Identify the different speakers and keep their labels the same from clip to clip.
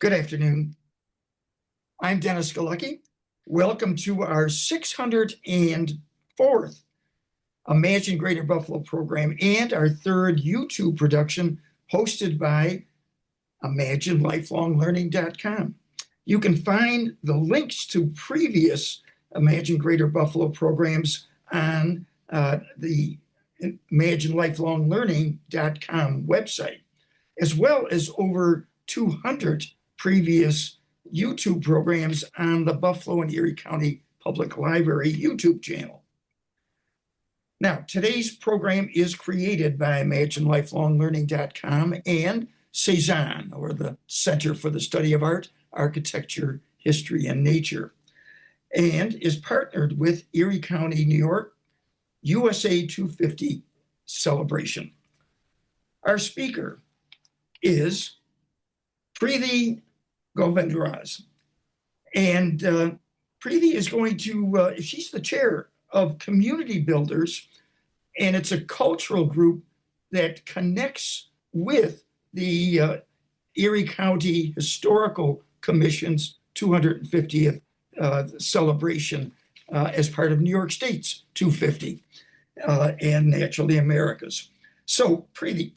Speaker 1: Good afternoon. I'm Dennis Galecki. Welcome to our 604th Imagine Greater Buffalo program and our third YouTube production hosted by ImagineLifelongLearning.com. You can find the links to previous Imagine Greater Buffalo programs on the ImagineLifelongLearning.com website, as well as over 200 previous YouTube programs on the Buffalo and Erie County Public Library YouTube channel. Now, today's program is created by ImagineLifelongLearning.com and C-SAAHN, or the Center for the Study of Art, Architecture, History, and Nature, and is partnered with Erie County, New York, USA 250 celebration. Our speaker is Preethi Govindaraj. And Preethi is going to, she's the chair of Community Builders, and it's a cultural group that connects with the Erie County Historical Commission's 250th celebration as part of New York State's 250 and naturally America's. So Preethi,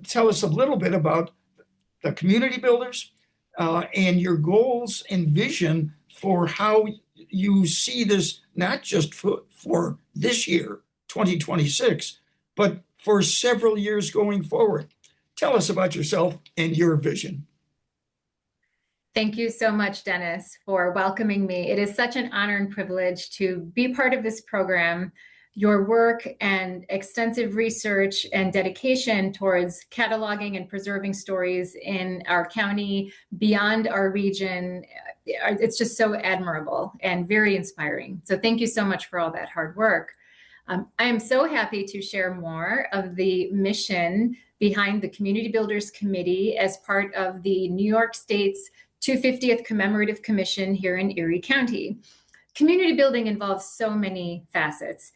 Speaker 1: tell us a little bit about the Community Builders and your goals and vision for how you see this, not just for this year, 2026, but for several years going forward. Tell us about yourself and your vision.
Speaker 2: Thank you so much, Dennis, for welcoming me. It is such an honor and privilege to be part of this program. Your work and extensive research and dedication towards cataloging and preserving stories in our county, beyond our region, it's just so admirable and very inspiring. So thank you so much for all that hard work. I am so happy to share more of the mission behind the Community Builders Committee as part of the New York State's 250th Commemorative Commission here in Erie County. Community building involves so many facets.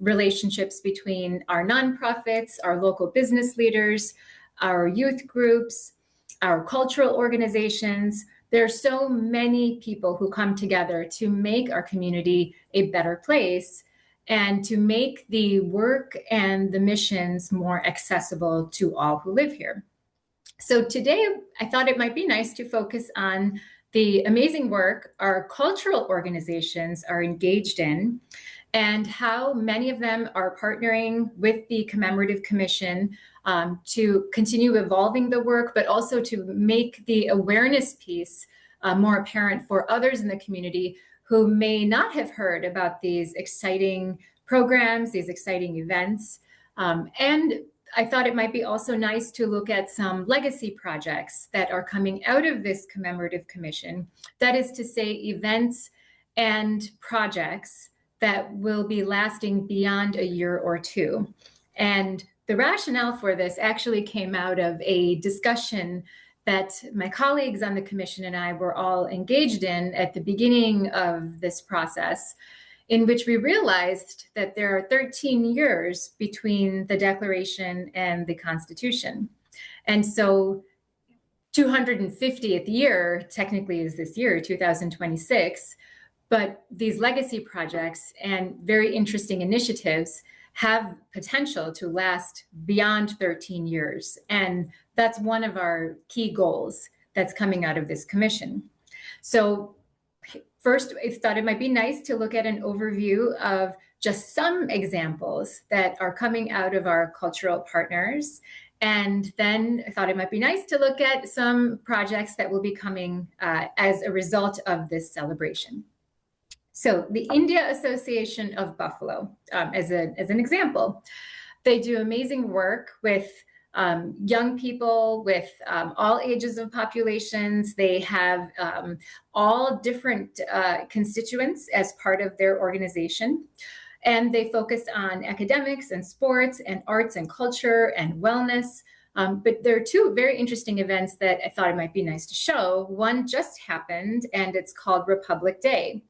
Speaker 2: Relationships between our nonprofits, our local business leaders, our youth groups, our cultural organizations. There are so many people who come together to make our community a better place and to make the work and the missions more accessible to all who live here. So today, I thought it might be nice to focus on the amazing work our cultural organizations are engaged in and how many of them are partnering with the Commemorative Commission to continue evolving the work, but also to make the awareness piece more apparent for others in the community who may not have heard about these exciting programs, these exciting events. And I thought it might be also nice to look at some legacy projects that are coming out of this Commemorative Commission. That is to say, events and projects that will be lasting beyond a year or two. And the rationale for this actually came out of a discussion that my colleagues on the commission and I were all engaged in at the beginning of this process, in which we realized that there are 13 years between the Declaration and the Constitution. And so 250th year technically is this year, 2026, but these legacy projects and very interesting initiatives have potential to last beyond 13 years. And that's one of our key goals that's coming out of this commission. So first, I thought it might be nice to look at an overview of just some examples that are coming out of our cultural partners. And then I thought it might be nice to look at some projects that will be coming as a result of this celebration. So the India Association of Buffalo, as an example, they do amazing work with young people, with all ages of populations. They have all different constituents as part of their organization. And they focus on academics and sports and arts and culture and wellness. But there are two very interesting events that I thought it might be nice to show. One just happened, and it's called Republic Day.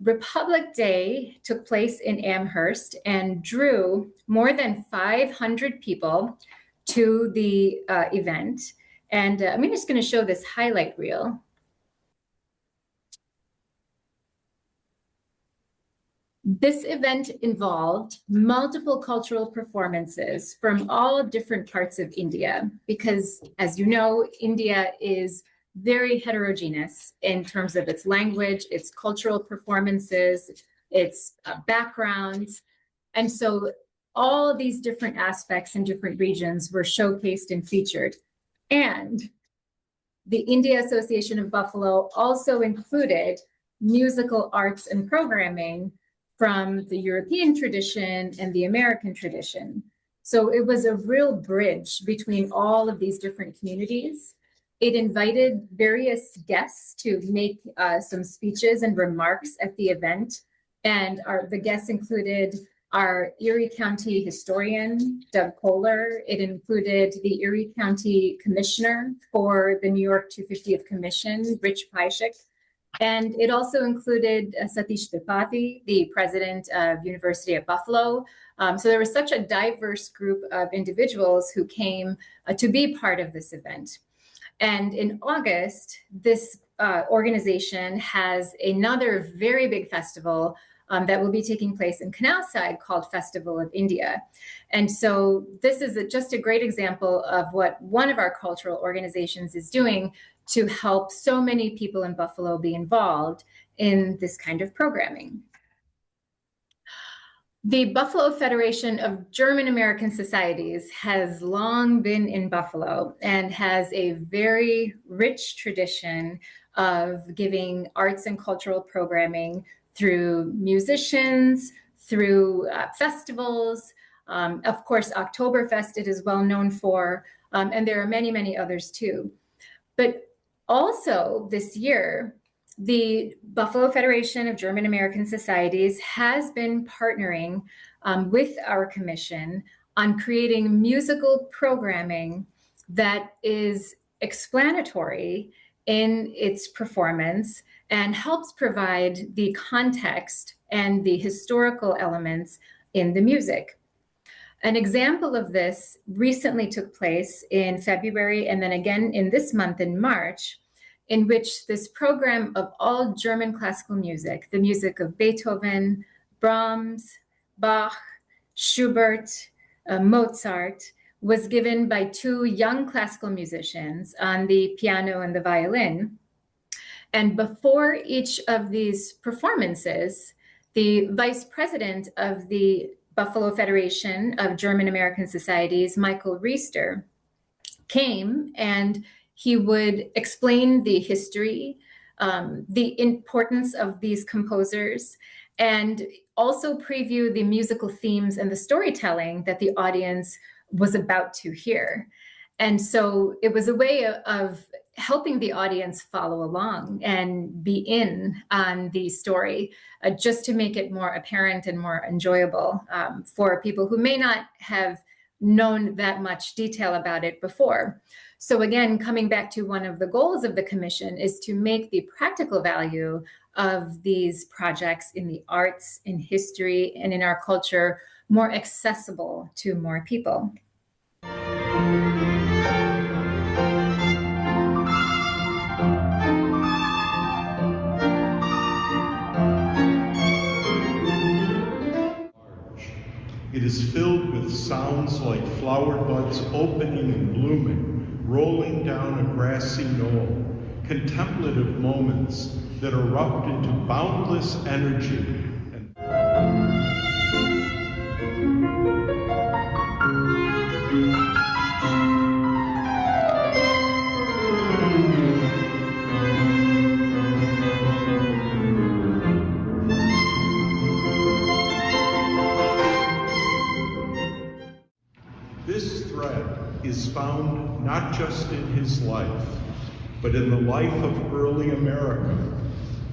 Speaker 2: Republic Day took place in Amherst and drew more than 500 people to the event. And I'm just going to show this highlight reel. This event involved multiple cultural performances from all different parts of India, because as you know, India is very heterogeneous in terms of its language, its cultural performances, its backgrounds. And so all of these different aspects in different regions were showcased and featured. And the India Association of Buffalo also included musical arts and programming from the European tradition and the American tradition. So it was a real bridge between all of these different communities. It invited various guests to make some speeches and remarks at the event. And the guests included our Erie County historian, Doug Kohler. It included the Erie County Commissioner for the New York 250th Commission, Rich Pyshik. And it also included Satish Tripathi, the president of University of Buffalo. So there was such a diverse group of individuals who came to be part of this event. And in August, this organization has another very big festival that will be taking place in Canalside called Festival of India. And so this is just a great example of what one of our cultural organizations is doing to help so many people in Buffalo be involved in this kind of programming. The Buffalo Federation of German American Societies has long been in Buffalo and has a very rich tradition of giving arts and cultural programming through musicians, through festivals. Of course, Oktoberfest it is well known for, and there are many, many others too. But also this year, the Buffalo Federation of German American Societies has been partnering with our commission on creating musical programming that is explanatory in its performance and helps provide the context and the historical elements in the music. An example of this recently took place in February and then again in this month in March, in which this program of all German classical music, the music of Beethoven, Brahms, Bach, Schubert, Mozart, was given by two young classical musicians on the piano and the violin. And before each of these performances, the vice president of the Buffalo Federation of German American Societies, Michael Riester, came and he would explain the history, the importance of these composers, and also preview the musical themes and the storytelling that the audience was about to hear. And so it was a way of helping the audience follow along and be in on the story, just to make it more apparent and more enjoyable for people who may not have known that much detail about it before. So again, coming back to one of the goals of the commission is to make the practical value of these projects in the arts, in history, and in our culture more accessible to more people.
Speaker 3: It is filled with sounds like flower buds opening and blooming, rolling down a grassy knoll, contemplative moments that erupt into boundless energy. This thread is found not just in his life, but in the life of early America,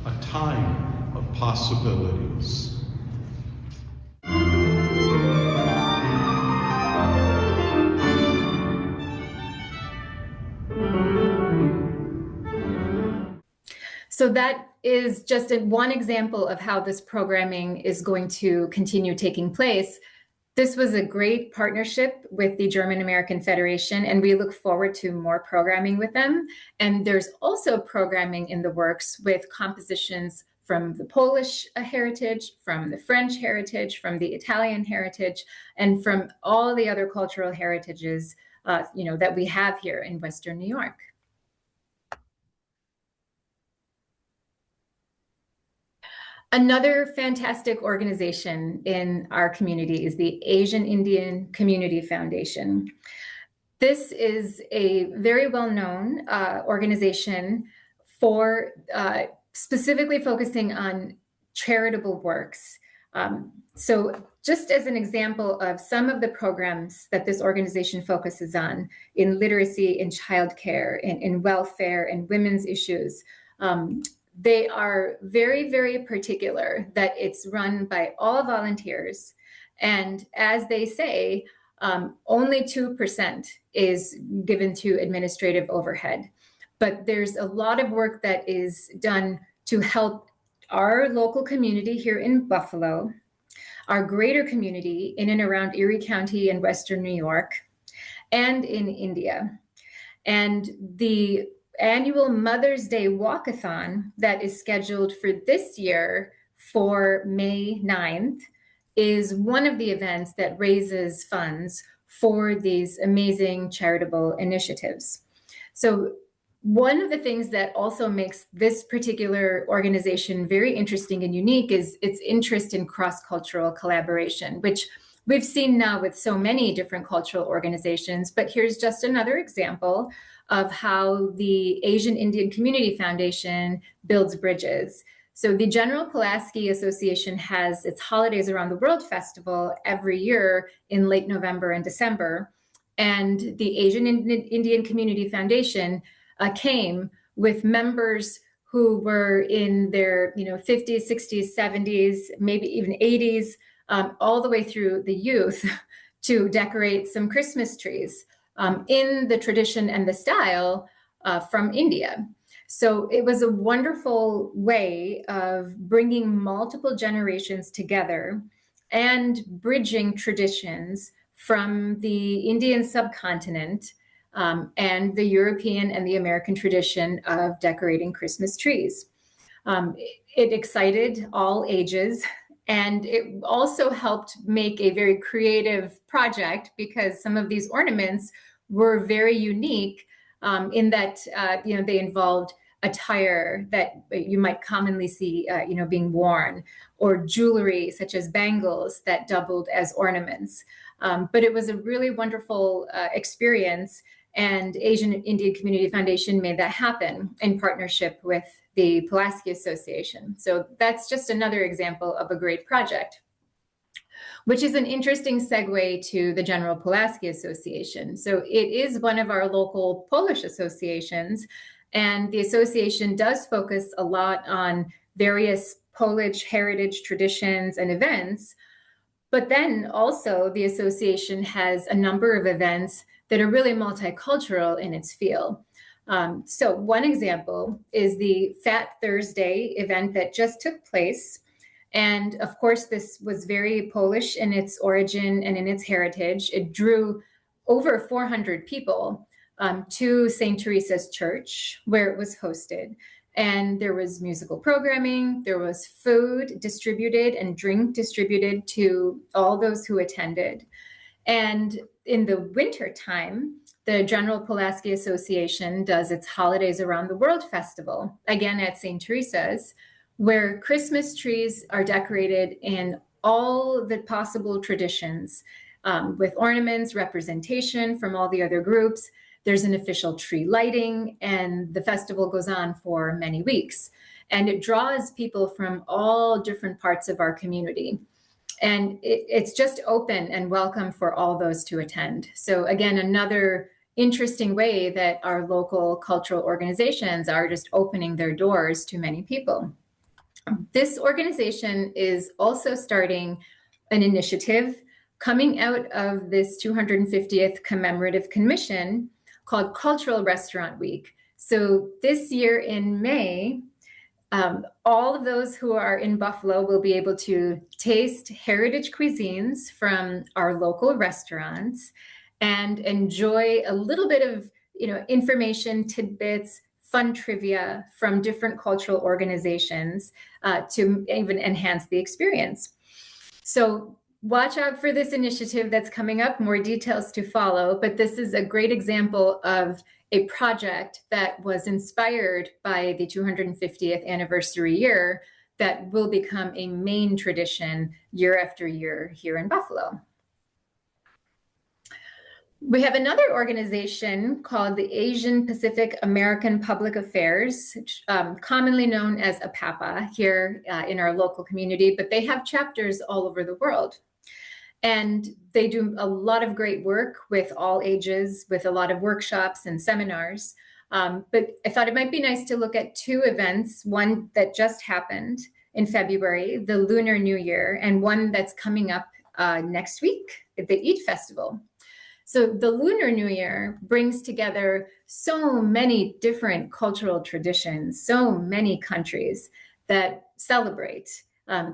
Speaker 3: a time of possibilities.
Speaker 2: So that is just one example of how this programming is going to continue taking place. This was a great partnership with the German American Federation, and we look forward to more programming with them. And there's also programming in the works with compositions from the Polish heritage, from the French heritage, from the Italian heritage, and from all the other cultural heritages that we have here in Western New York. Another fantastic organization in our community is the Asian Indian Community Foundation. This is a very well-known organization for specifically focusing on charitable works. So just as an example of some of the programs that this organization focuses on in literacy, in childcare, in welfare, and women's issues, they are very, very particular that it's run by all volunteers. And as they say, only 2% is given to administrative overhead. But there's a lot of work that is done to help our local community here in Buffalo, our greater community in and around Erie County and Western New York, and in India. And the annual Mother's Day Walkathon that is scheduled for this year for May 9th is one of the events that raises funds for these amazing charitable initiatives. So one of the things that also makes this particular organization very interesting and unique is its interest in cross-cultural collaboration, which we've seen now with so many different cultural organizations. But here's just another example of how the Asian Indian Community Foundation builds bridges. So the General Pulaski Association has its Holidays Around the World Festival every year in late November and December. And the Asian Indian Community Foundation came with members who were in their 50s, 60s, 70s, maybe even 80s, all the way through the youth to decorate some Christmas trees in the tradition and the style from India. So it was a wonderful way of bringing multiple generations together and bridging traditions from the Indian subcontinent and the European and the American tradition of decorating Christmas trees. It excited all ages, and it also helped make a very creative project because some of these ornaments were very unique in that they involved attire that you might commonly see being worn, or jewelry such as bangles that doubled as ornaments. But it was a really wonderful experience, and Asian Indian Community Foundation made that happen in partnership with the Pulaski Association. So that's just another example of a great project, which is an interesting segue to the General Pulaski Association. So it is one of our local Polish associations, and the association does focus a lot on various Polish heritage traditions and events. But then also the association has a number of events that are really multicultural in its field. So one example is the Fat Thursday event that just took place. And of course, this was very Polish in its origin and in its heritage. It drew over 400 people to St. Teresa's Church, where it was hosted. And there was musical programming, there was food distributed and drink distributed to all those who attended. And in the winter time, the General Pulaski Association does its Holidays Around the World Festival, again at St. Teresa's, where Christmas trees are decorated in all the possible traditions with ornaments, representation from all the other groups. There's an official tree lighting, and the festival goes on for many weeks. And it draws people from all different parts of our community. And it's just open and welcome for all those to attend. So again, another interesting way that our local cultural organizations are just opening their doors to many people. This organization is also starting an initiative coming out of this 250th Commemorative Commission called Cultural Restaurant Week. So this year in May, All of those who are in Buffalo will be able to taste heritage cuisines from our local restaurants and enjoy a little bit of, information, tidbits, fun trivia from different cultural organizations to even enhance the experience. So watch out for this initiative that's coming up, more details to follow, but this is a great example of a project that was inspired by the 250th anniversary year that will become a main tradition year after year here in Buffalo. We have another organization called the Asian Pacific American Public Affairs, commonly known as APAPA here in our local community, but they have chapters all over the world. And they do a lot of great work with all ages, with a lot of workshops and seminars. But I thought it might be nice to look at two events, one that just happened in February, the Lunar New Year, and one that's coming up next week, the Eid Festival. So the Lunar New Year brings together so many different cultural traditions, so many countries that celebrate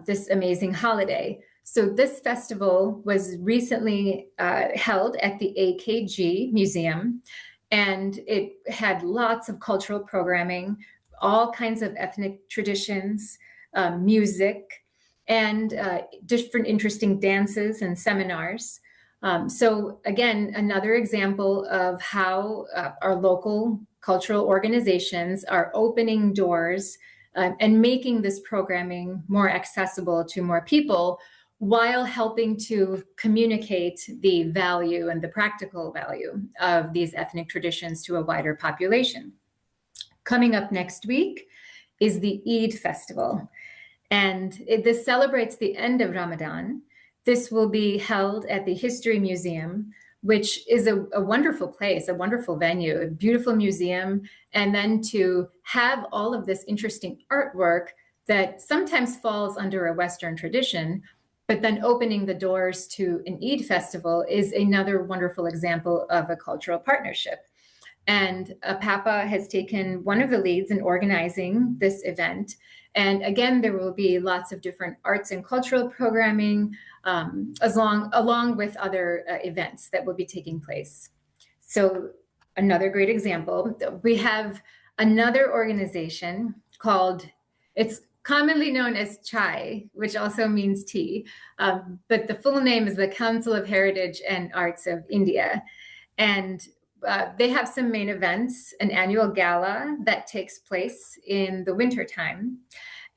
Speaker 2: this amazing holiday. So this festival was recently held at the AKG Museum, and it had lots of cultural programming, all kinds of ethnic traditions, music, and different interesting dances and seminars. So again, another example of how our local cultural organizations are opening doors and making this programming more accessible to more people while helping to communicate the value and the practical value of these ethnic traditions to a wider population. Coming up next week is the Eid Festival, and this celebrates the end of Ramadan. This will be held at the History Museum, which is a wonderful place, a wonderful venue, a beautiful museum, and then to have all of this interesting artwork that sometimes falls under a Western tradition, but then opening the doors to an Eid festival is another wonderful example of a cultural partnership. And APAPA has taken one of the leads in organizing this event. And again, there will be lots of different arts and cultural programming, along with other events that will be taking place. So another great example, we have another organization called, it's commonly known as CHAI, which also means tea, but the full name is the Council of Heritage and Arts of India. And they have some main events, an annual gala that takes place in the wintertime.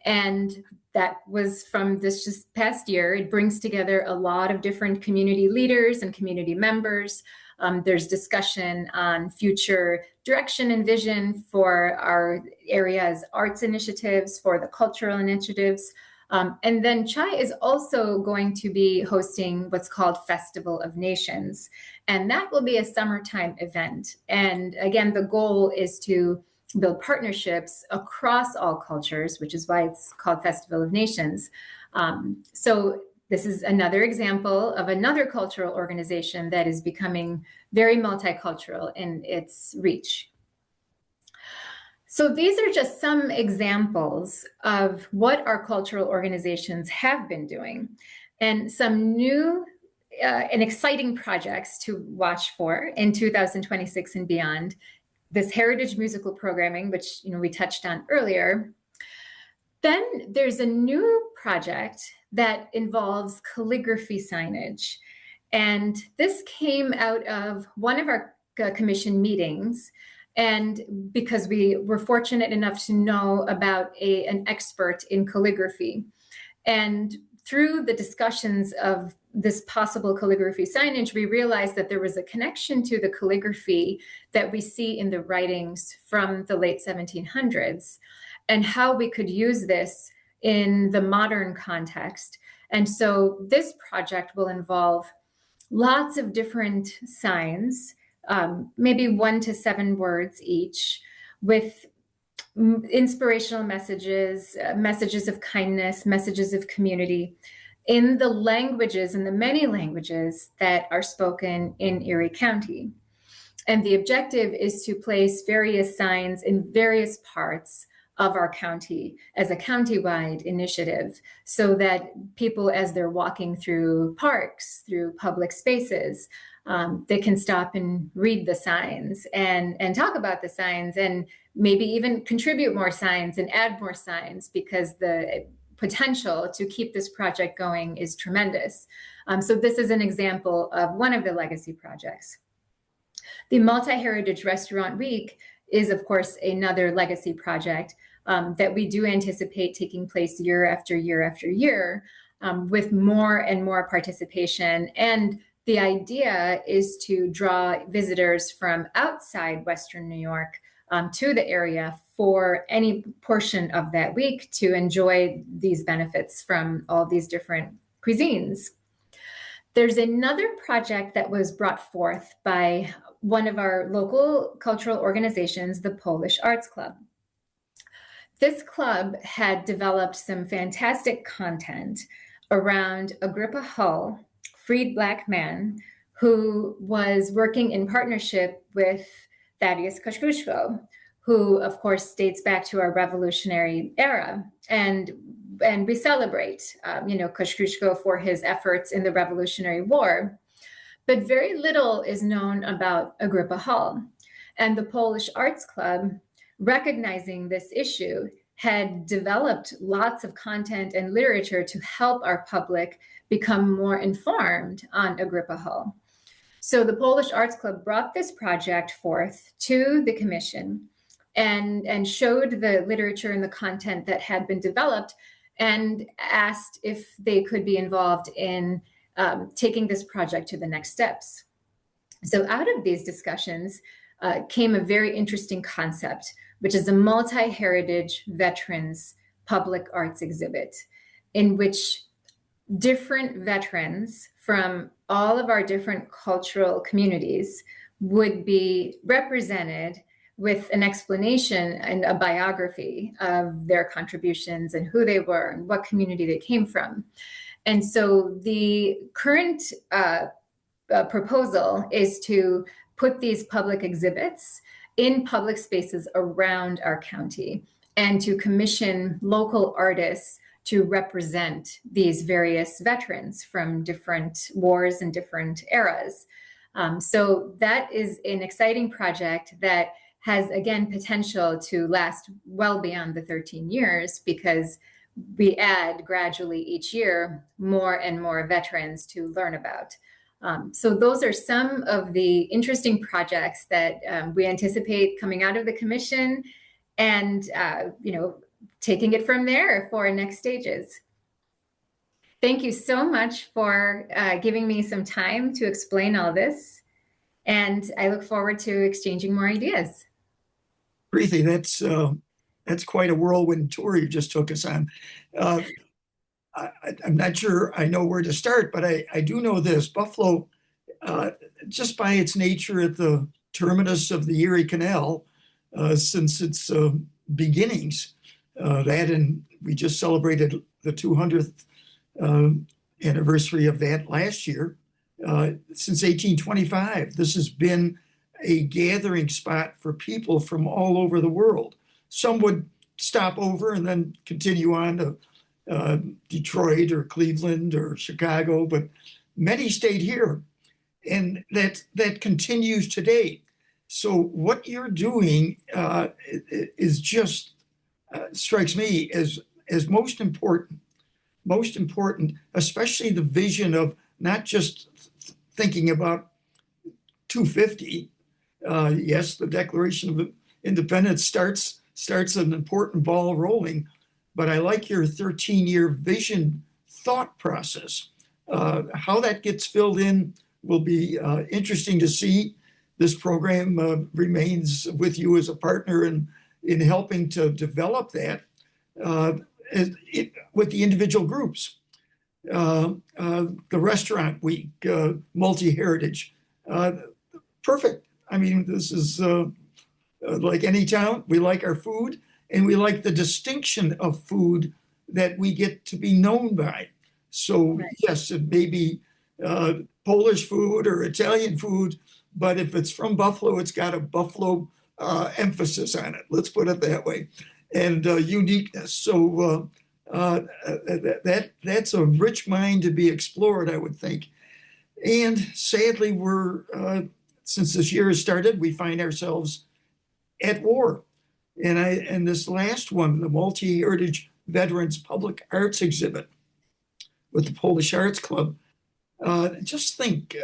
Speaker 2: And that was from this just past year. It brings together a lot of different community leaders and community members. There's discussion on future direction and vision for our area's arts initiatives, for the cultural initiatives. And then CHAI is also going to be hosting what's called Festival of Nations. And that will be a summertime event. And again, the goal is to build partnerships across all cultures, which is why it's called Festival of Nations. So this is another example of another cultural organization that is becoming very multicultural in its reach. So these are just some examples of what our cultural organizations have been doing, and some new and exciting projects to watch for in 2026 and beyond. This heritage musical programming, which we touched on earlier. Then there's a new project that involves calligraphy signage. And this came out of one of our commission meetings. And because we were fortunate enough to know about an expert in calligraphy. And through the discussions of this possible calligraphy signage, we realized that there was a connection to the calligraphy that we see in the writings from the late 1700s and how we could use this in the modern context. And so this project will involve lots of different signs, maybe 1 to 7 words each, with inspirational messages, messages of kindness, messages of community in the languages, in the many languages that are spoken in Erie County. And the objective is to place various signs in various parts of our county as a countywide initiative, so that people, as they're walking through parks, through public spaces, they can stop and read the signs and talk about the signs, and maybe even contribute more signs and add more signs, because the potential to keep this project going is tremendous. So this is an example of one of the legacy projects. The Multi-Heritage Restaurant Week is, of course, another legacy project that we do anticipate taking place year after year after year, with more and more participation. And the idea is to draw visitors from outside Western New York to the area for any portion of that week to enjoy these benefits from all these different cuisines. There's another project that was brought forth by one of our local cultural organizations, the Polish Arts Club. This club had developed some fantastic content around Agrippa Hull, freed Black man, who was working in partnership with Thaddeus Kościuszko, who, of course, dates back to our Revolutionary era. And we celebrate, Kościuszko for his efforts in the Revolutionary War. But very little is known about Agrippa Hull. And the Polish Arts Club, recognizing this issue, had developed lots of content and literature to help our public become more informed on Agrippa Hull. So the Polish Arts Club brought this project forth to the commission and showed the literature and the content that had been developed, and asked if they could be involved in taking this project to the next steps. So out of these discussions came a very interesting concept, which is a multi-heritage veterans public arts exhibit, in which different veterans from all of our different cultural communities would be represented with an explanation and a biography of their contributions and who they were and what community they came from. And so the current proposal is to put these public exhibits in public spaces around our county, and to commission local artists to represent these various veterans from different wars and different eras. So that is an exciting project that has, again, potential to last well beyond the 13 years, because we add gradually each year more and more veterans to learn about. So those are some of the interesting projects that we anticipate coming out of the commission, and taking it from there for next stages. Thank you so much for giving me some time to explain all this, and I look forward to exchanging more ideas.
Speaker 1: Preethi, that's quite a whirlwind tour you just took us on. I'm not sure I know where to start, but I do know this. Buffalo, just by its nature at the terminus of the Erie Canal, since its beginnings, and we just celebrated the 200th anniversary of that last year. Since 1825, this has been a gathering spot for people from all over the world. Some would stop over and then continue on to Detroit or Cleveland or Chicago, but many stayed here, and that continues today. So what you're doing is just strikes me as most important, especially the vision of not just thinking about 250. Yes, the Declaration of Independence starts an important ball rolling, but I like your 13-year vision thought process. How that gets filled in will be interesting to see. This program remains with you as a partner in helping to develop that with the individual groups. The restaurant week, multi-heritage, perfect. I mean, this is like any town. We like our food, and we like the distinction of food that we get to be known by. So right. Yes, it may be Polish food or Italian food, but if it's from Buffalo, it's got a Buffalo emphasis on it. Let's put it that way. and uniqueness. So that's a rich mine to be explored, I would think. And sadly, since this year has started, we find ourselves at war. And this last one, the Multi-Heritage Veterans Public Arts Exhibit with the Polish Arts Club, just think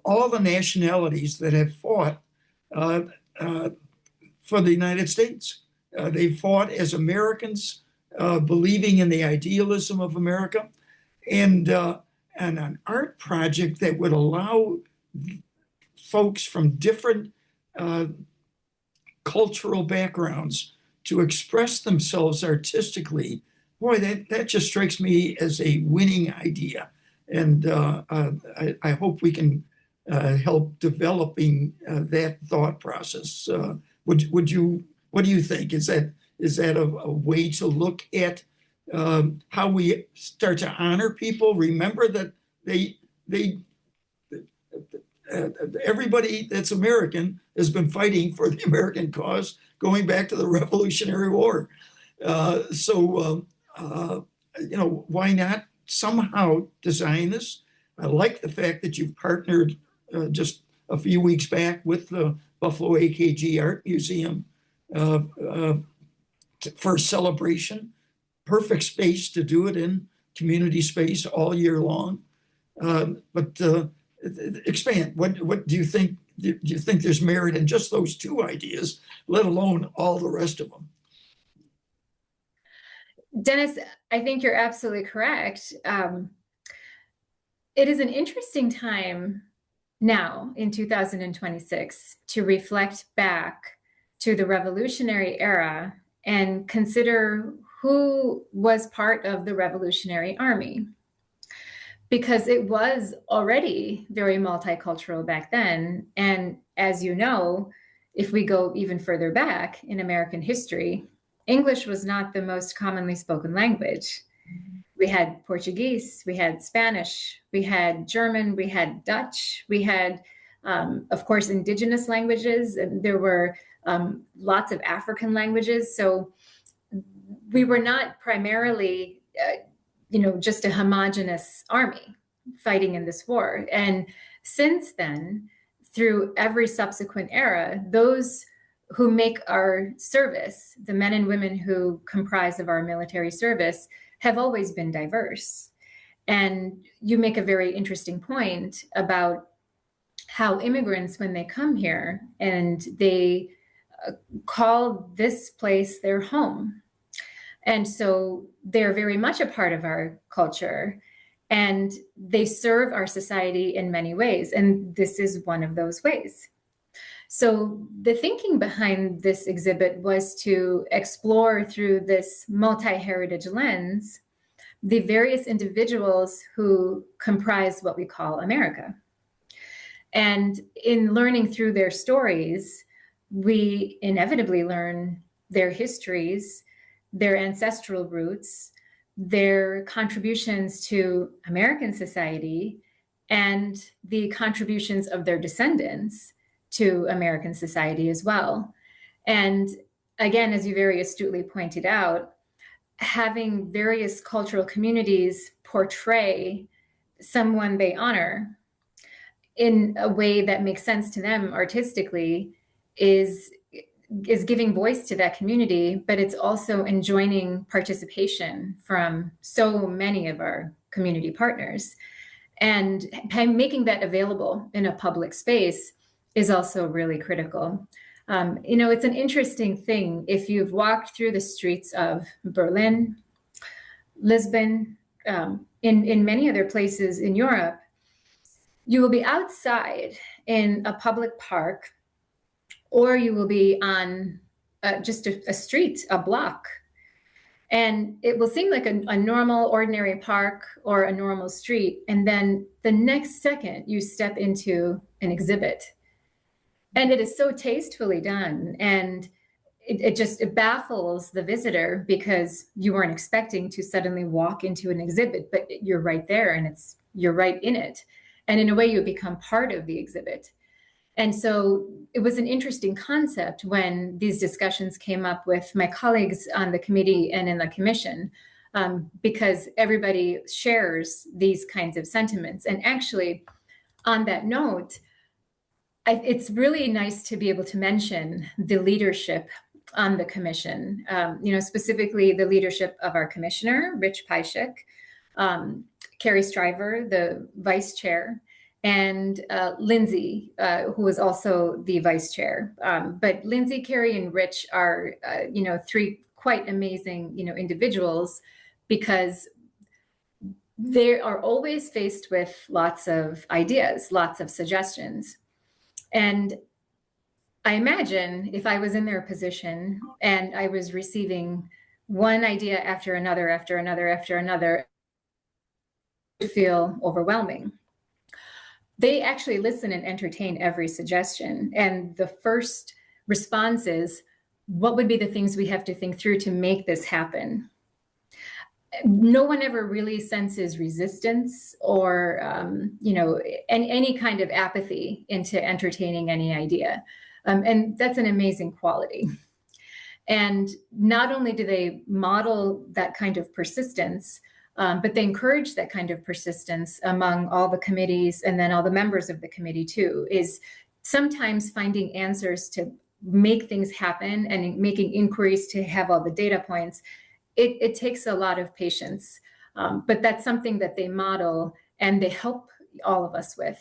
Speaker 1: all the nationalities that have fought for the United States. They fought as Americans, believing in the idealism of America, and an art project that would allow folks from different cultural backgrounds to express themselves artistically. Boy, that just strikes me as a winning idea. And I hope we can help developing that thought process. What do you think? Is that a way to look at how we start to honor people? Remember that everybody that's American has been fighting for the American cause going back to the Revolutionary War. Why not somehow design this? I like the fact that you've partnered just a few weeks back with the Buffalo AKG Art Museum for a celebration. Perfect space to do it in, community space all year long. But expand. What do you think? Do you think there's merit in just those two ideas, let alone all the rest of them?
Speaker 2: Dennis, I think you're absolutely correct. It is an interesting time now in 2026 to reflect back to the Revolutionary era and consider who was part of the Revolutionary Army. Because it was already very multicultural back then. And as you know, if we go even further back in American history, English was not the most commonly spoken language. We had Portuguese, we had Spanish, we had German, we had Dutch, we had, of course, indigenous languages, and there were lots of African languages. So we were not primarily just a homogenous army fighting in this war. And since then, through every subsequent era, those who make our service, the men and women who comprise of our military service, have always been diverse. And you make a very interesting point about how immigrants, when they come here and they call this place their home, and so they're very much a part of our culture, and they serve our society in many ways. And this is one of those ways. So the thinking behind this exhibit was to explore through this multi-heritage lens the various individuals who comprise what we call America. And in learning through their stories, we inevitably learn their histories, their ancestral roots, their contributions to American society, and the contributions of their descendants to American society as well. And again, as you very astutely pointed out, having various cultural communities portray someone they honor in a way that makes sense to them artistically is giving voice to that community, but it's also enjoining participation from so many of our community partners. And making that available in a public space is also really critical. It's an interesting thing. If you've walked through the streets of Berlin, Lisbon, in many other places in Europe, you will be outside in a public park, or you will be on just a street, a block. And it will seem like a normal, ordinary park or a normal street. And then the next second, you step into an exhibit. And it is so tastefully done. And it baffles the visitor because you weren't expecting to suddenly walk into an exhibit, but you're right there and you're right in it. And in a way, you become part of the exhibit. And so it was an interesting concept when these discussions came up with my colleagues on the committee and in the commission, because everybody shares these kinds of sentiments. And actually, on that note, it's really nice to be able to mention the leadership on the commission, specifically the leadership of our commissioner, Rich Pyshik, Carrie Stryver, the vice chair, and Lindsay, who is also the vice chair. But Lindsay, Carrie, and Rich are, three quite amazing, individuals, because they are always faced with lots of ideas, lots of suggestions. And I imagine if I was in their position and I was receiving one idea after another, it would feel overwhelming. They actually listen and entertain every suggestion. And the first response is, what would be the things we have to think through to make this happen? No one ever really senses resistance or, any kind of apathy into entertaining any idea. And that's an amazing quality. And not only do they model that kind of persistence, but they encourage that kind of persistence among all the committees and then all the members of the committee too, is sometimes finding answers to make things happen and making inquiries to have all the data points. It takes a lot of patience, but that's something that they model and they help all of us with.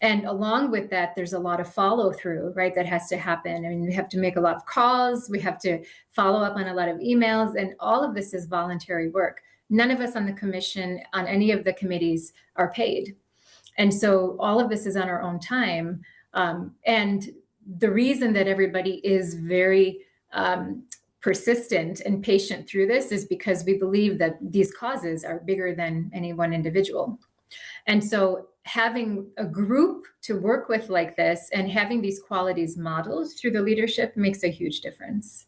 Speaker 2: And along with that, there's a lot of follow through, right? That has to happen. I mean, we have to make a lot of calls. We have to follow up on a lot of emails, and all of this is voluntary work. None of us on the commission, on any of the committees, are paid. And so all of this is on our own time. And the reason that everybody is very persistent and patient through this is because we believe that these causes are bigger than any one individual. And so having a group to work with like this and having these qualities modeled through the leadership makes a huge difference.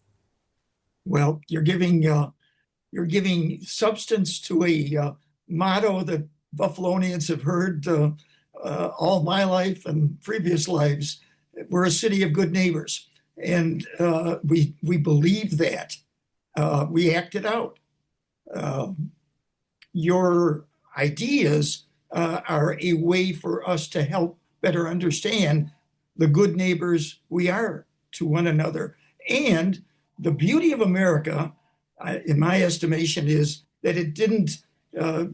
Speaker 1: Well, you're giving substance to a motto that Buffalonians have heard all my life and previous lives. We're a city of good neighbors, and we believe that. We act it out. Your ideas are a way for us to help better understand the good neighbors we are to one another. And the beauty of America, in my estimation, is that it didn't,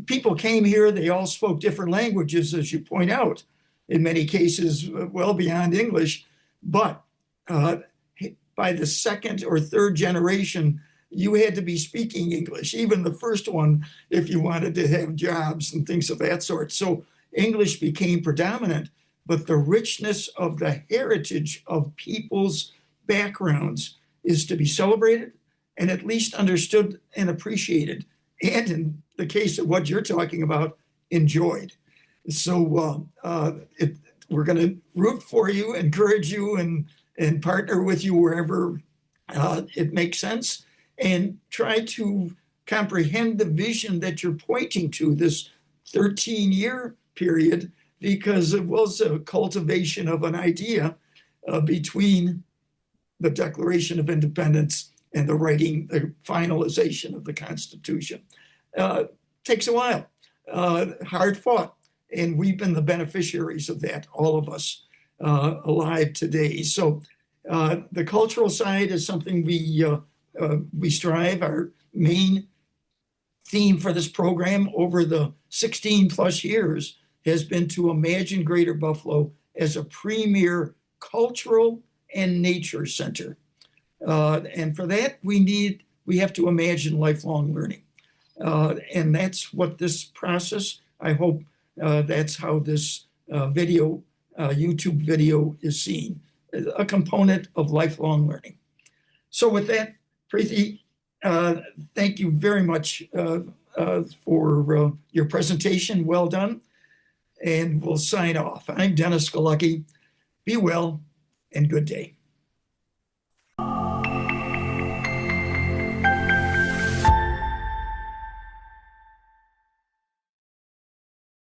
Speaker 1: people came here, they all spoke different languages, as you point out, in many cases, well beyond English. But by the second or third generation, you had to be speaking English, even the first one, if you wanted to have jobs and things of that sort. So English became predominant, but the richness of the heritage of people's backgrounds is to be celebrated and at least understood and appreciated. And in the case of what you're talking about, enjoyed. So we're going to root for you, encourage you, and partner with you wherever it makes sense, and try to comprehend the vision that you're pointing to, this 13-year period, because it was a cultivation of an idea between the Declaration of Independence and the finalization of the Constitution. Takes a while, hard fought, and we've been the beneficiaries of that, all of us alive today. So the cultural side is something we strive. Our main theme for this program over the 16 plus years has been to imagine Greater Buffalo as a premier cultural and nature center. And for that, we have to imagine lifelong learning. And that's what this process, I hope that's how this YouTube video is seen, a component of lifelong learning. So with that, Preethi, thank you very much for your presentation. Well done. And we'll sign off. I'm Dennis Galucki. Be well and good day.